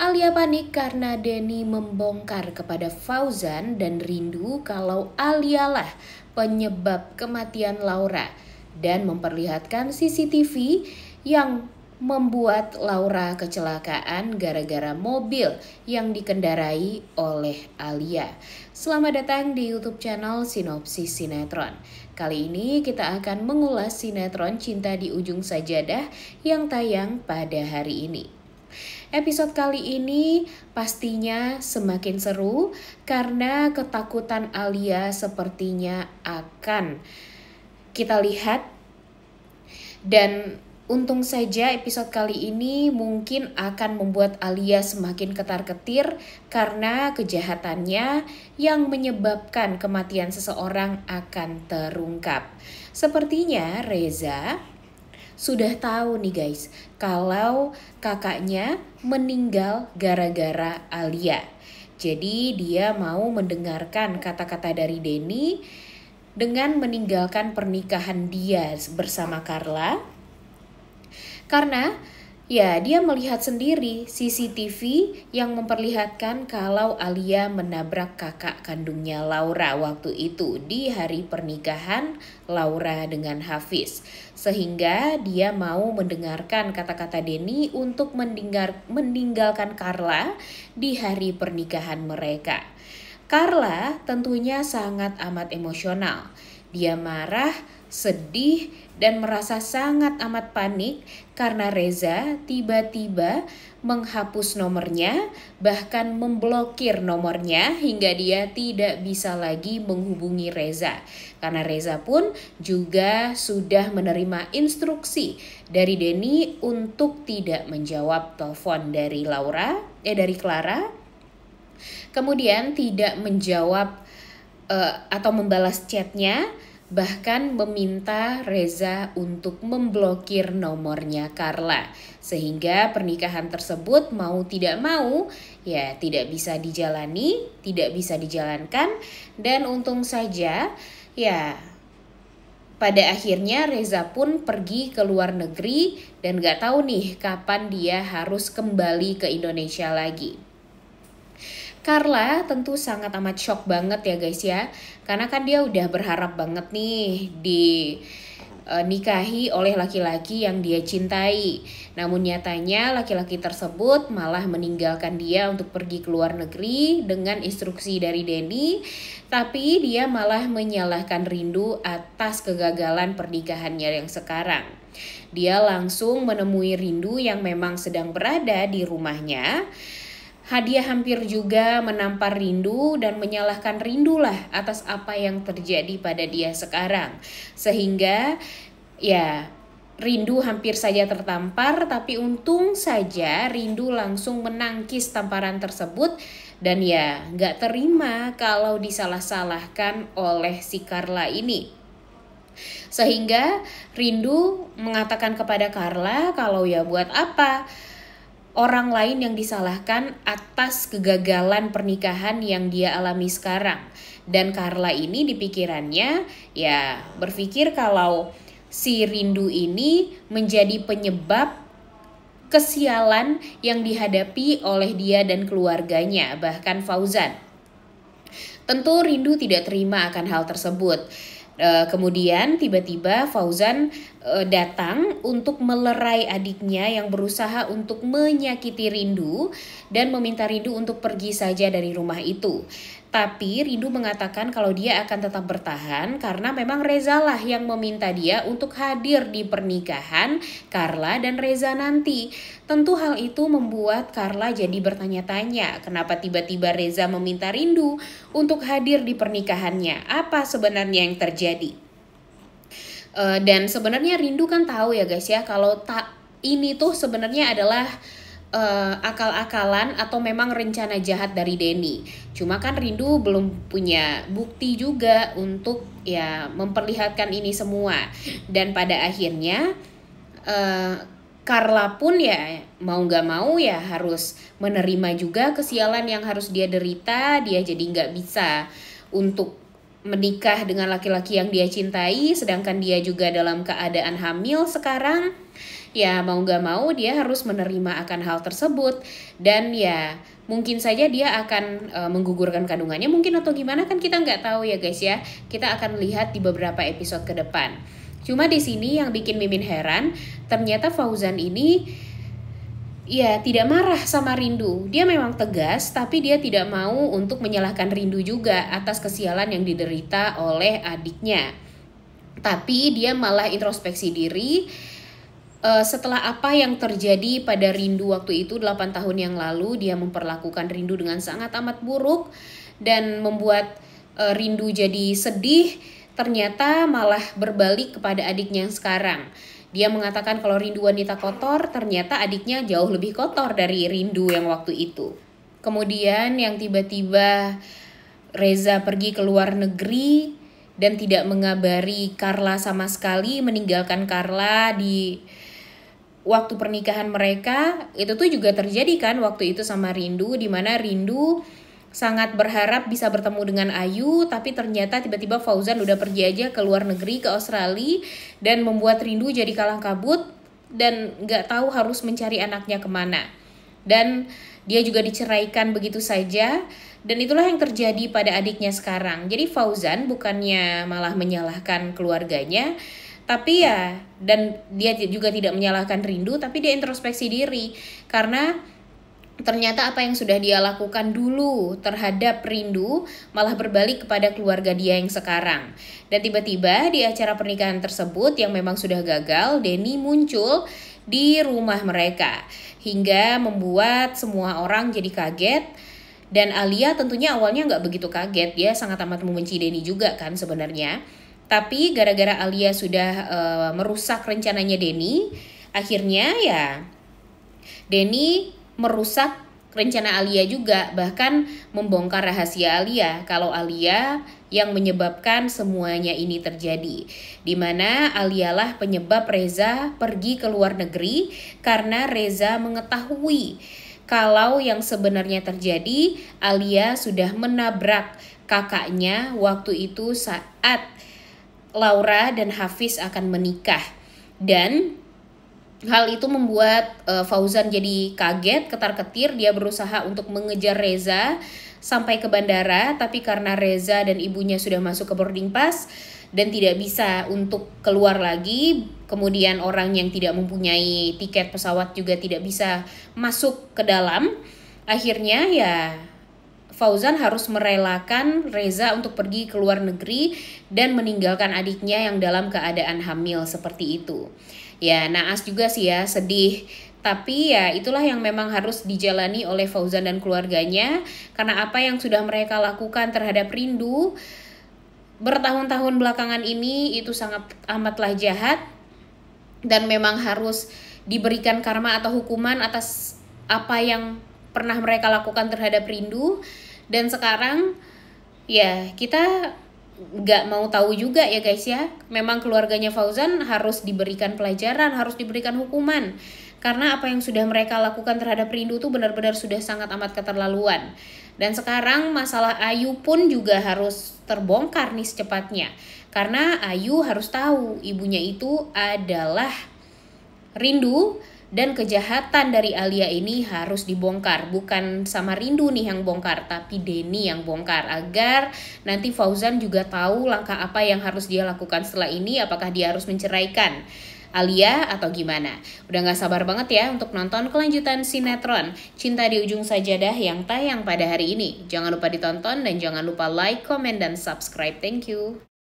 Alia panik karena Denny membongkar kepada Fauzan dan Rindu kalau Alia lah penyebab kematian Laura dan memperlihatkan CCTV yang membuat Laura kecelakaan gara-gara mobil yang dikendarai oleh Alia. Selamat datang di YouTube channel Sinopsis Sinetron. Kali ini kita akan mengulas sinetron Cinta di Ujung Sajadah yang tayang pada hari ini. Episode kali ini pastinya semakin seru karena ketakutan Alia sepertinya akan kita lihat. Dan untung saja episode kali ini mungkin akan membuat Alia semakin ketar-ketir karena kejahatannya yang menyebabkan kematian seseorang akan terungkap. Sepertinya Reza sudah tahu nih guys, kalau kakaknya meninggal gara-gara Alia. Jadi dia mau mendengarkan kata-kata dari Denny dengan meninggalkan pernikahan dia bersama Carla. Karena ya dia melihat sendiri CCTV yang memperlihatkan kalau Alia menabrak kakak kandungnya Laura waktu itu di hari pernikahan Laura dengan Hafiz. Sehingga dia mau mendengarkan kata-kata Denny untuk meninggalkan Carla di hari pernikahan mereka. Carla tentunya sangat amat emosional. Dia marah, sedih, dan merasa sangat amat panik karena Reza tiba-tiba menghapus nomornya, bahkan memblokir nomornya hingga dia tidak bisa lagi menghubungi Reza. Karena Reza pun juga sudah menerima instruksi dari Denny untuk tidak menjawab telepon dari Clara. Kemudian tidak menjawab atau membalas chatnya, bahkan meminta Reza untuk memblokir nomornya Carla. Sehingga pernikahan tersebut mau tidak mau ya tidak bisa dijalani, tidak bisa dijalankan. Dan untung saja ya pada akhirnya Reza pun pergi ke luar negeri dan gak tahu nih kapan dia harus kembali ke Indonesia lagi. Carla tentu sangat amat shock banget ya guys ya. Karena kan dia udah berharap banget nih nikahi oleh laki-laki yang dia cintai. Namun nyatanya laki-laki tersebut malah meninggalkan dia untuk pergi ke luar negeri dengan instruksi dari Denny. Tapi dia malah menyalahkan Rindu atas kegagalan pernikahannya yang sekarang. Dia langsung menemui Rindu yang memang sedang berada di rumahnya. Dia hampir juga menampar Rindu dan menyalahkan Rindu lah atas apa yang terjadi pada dia sekarang. Sehingga ya Rindu hampir saja tertampar, tapi untung saja Rindu langsung menangkis tamparan tersebut dan ya gak terima kalau disalah-salahkan oleh si Carla ini. Sehingga Rindu mengatakan kepada Carla kalau ya buat apa orang lain yang disalahkan atas kegagalan pernikahan yang dia alami sekarang. Dan Carla ini di pikirannya ya berpikir kalau si Rindu ini menjadi penyebab kesialan yang dihadapi oleh dia dan keluarganya, bahkan Fauzan. Tentu Rindu tidak terima akan hal tersebut. Kemudian tiba-tiba Fauzan datang untuk melerai adiknya yang berusaha untuk menyakiti Rindu dan meminta Rindu untuk pergi saja dari rumah itu. Tapi Rindu mengatakan kalau dia akan tetap bertahan karena memang Reza lah yang meminta dia untuk hadir di pernikahan Carla dan Reza nanti. Tentu hal itu membuat Carla jadi bertanya-tanya kenapa tiba-tiba Reza meminta Rindu untuk hadir di pernikahannya. Apa sebenarnya yang terjadi? Dan sebenarnya Rindu kan tahu ya guys ya kalau ini tuh sebenarnya adalah akal-akalan atau memang rencana jahat dari Denny. Cuma kan Rindu belum punya bukti juga untuk ya memperlihatkan ini semua. Dan pada akhirnya Carla pun ya mau gak mau ya harus menerima juga kesialan yang harus dia derita. Dia jadi gak bisa untuk menikah dengan laki-laki yang dia cintai, sedangkan dia juga dalam keadaan hamil sekarang. ya mau gak mau dia harus menerima akan hal tersebut. Dan ya mungkin saja dia akan menggugurkan kandungannya mungkin atau gimana, kan kita nggak tahu ya guys ya. Kita akan lihat di beberapa episode ke depan. Cuma di sini yang bikin Mimin heran, ternyata Fauzan ini ya tidak marah sama Rindu. Dia memang tegas, tapi dia tidak mau untuk menyalahkan Rindu juga atas kesialan yang diderita oleh adiknya. Tapi dia malah introspeksi diri setelah apa yang terjadi pada Rindu waktu itu 8 tahun yang lalu. Dia memperlakukan Rindu dengan sangat amat buruk dan membuat Rindu jadi sedih. Ternyata malah berbalik kepada adiknya yang sekarang. Dia mengatakan kalau Rindu wanita kotor, ternyata adiknya jauh lebih kotor dari Rindu yang waktu itu. Kemudian yang tiba-tiba Reza pergi ke luar negeri dan tidak mengabari Carla sama sekali, meninggalkan Carla di waktu pernikahan mereka. Itu tuh juga terjadi kan waktu itu sama Rindu, di mana Rindu sangat berharap bisa bertemu dengan Ayu, tapi ternyata tiba-tiba Fauzan udah pergi aja ke luar negeri, ke Australia, dan membuat Rindu jadi kalang kabut dan gak tahu harus mencari anaknya kemana. Dan dia juga diceraikan begitu saja, dan itulah yang terjadi pada adiknya sekarang. Jadi Fauzan bukannya malah menyalahkan keluarganya, tapi ya, dan dia juga tidak menyalahkan Rindu, tapi dia introspeksi diri, karena ternyata apa yang sudah dia lakukan dulu terhadap Rindu malah berbalik kepada keluarga dia yang sekarang. Dan tiba-tiba di acara pernikahan tersebut yang memang sudah gagal, Denny muncul di rumah mereka hingga membuat semua orang jadi kaget. Dan Alia tentunya awalnya nggak begitu kaget, dia sangat amat membenci Denny juga kan sebenarnya. Tapi gara-gara Alia sudah merusak rencananya Denny, akhirnya ya Denny merusak rencana Alia juga, bahkan membongkar rahasia Alia kalau Alia yang menyebabkan semuanya ini terjadi, dimana Alia lah penyebab Reza pergi ke luar negeri karena Reza mengetahui kalau yang sebenarnya terjadi Alia sudah menabrak kakaknya waktu itu saat Laura dan Hafiz akan menikah. Dan hal itu membuat Fauzan jadi kaget, ketar-ketir. Dia berusaha untuk mengejar Reza sampai ke bandara, tapi karena Reza dan ibunya sudah masuk ke boarding pass dan tidak bisa untuk keluar lagi, kemudian orang yang tidak mempunyai tiket pesawat juga tidak bisa masuk ke dalam. Akhirnya ya Fauzan harus merelakan Reza untuk pergi ke luar negeri dan meninggalkan adiknya yang dalam keadaan hamil seperti itu. Ya naas juga sih ya, sedih. Tapi ya itulah yang memang harus dijalani oleh Fauzan dan keluarganya. Karena apa yang sudah mereka lakukan terhadap Rindu bertahun-tahun belakangan ini itu sangat amatlah jahat. Dan memang harus diberikan karma atau hukuman atas apa yang pernah mereka lakukan terhadap Rindu. Dan sekarang ya kita nggak mau tahu juga ya guys ya. Memang keluarganya Fauzan harus diberikan pelajaran, harus diberikan hukuman. Karena apa yang sudah mereka lakukan terhadap Rindu tuh benar-benar sudah sangat amat keterlaluan. Dan sekarang masalah Ayu pun juga harus terbongkar nih secepatnya. Karena Ayu harus tahu ibunya itu adalah Rindu. Dan kejahatan dari Alia ini harus dibongkar. Bukan sama Rindu nih yang bongkar, tapi Denny yang bongkar. Agar nanti Fauzan juga tahu langkah apa yang harus dia lakukan setelah ini. Apakah dia harus menceraikan Alia atau gimana. Udah gak sabar banget ya untuk nonton kelanjutan sinetron Cinta di Ujung Sajadah yang tayang pada hari ini. Jangan lupa ditonton dan jangan lupa like, comment, dan subscribe. Thank you.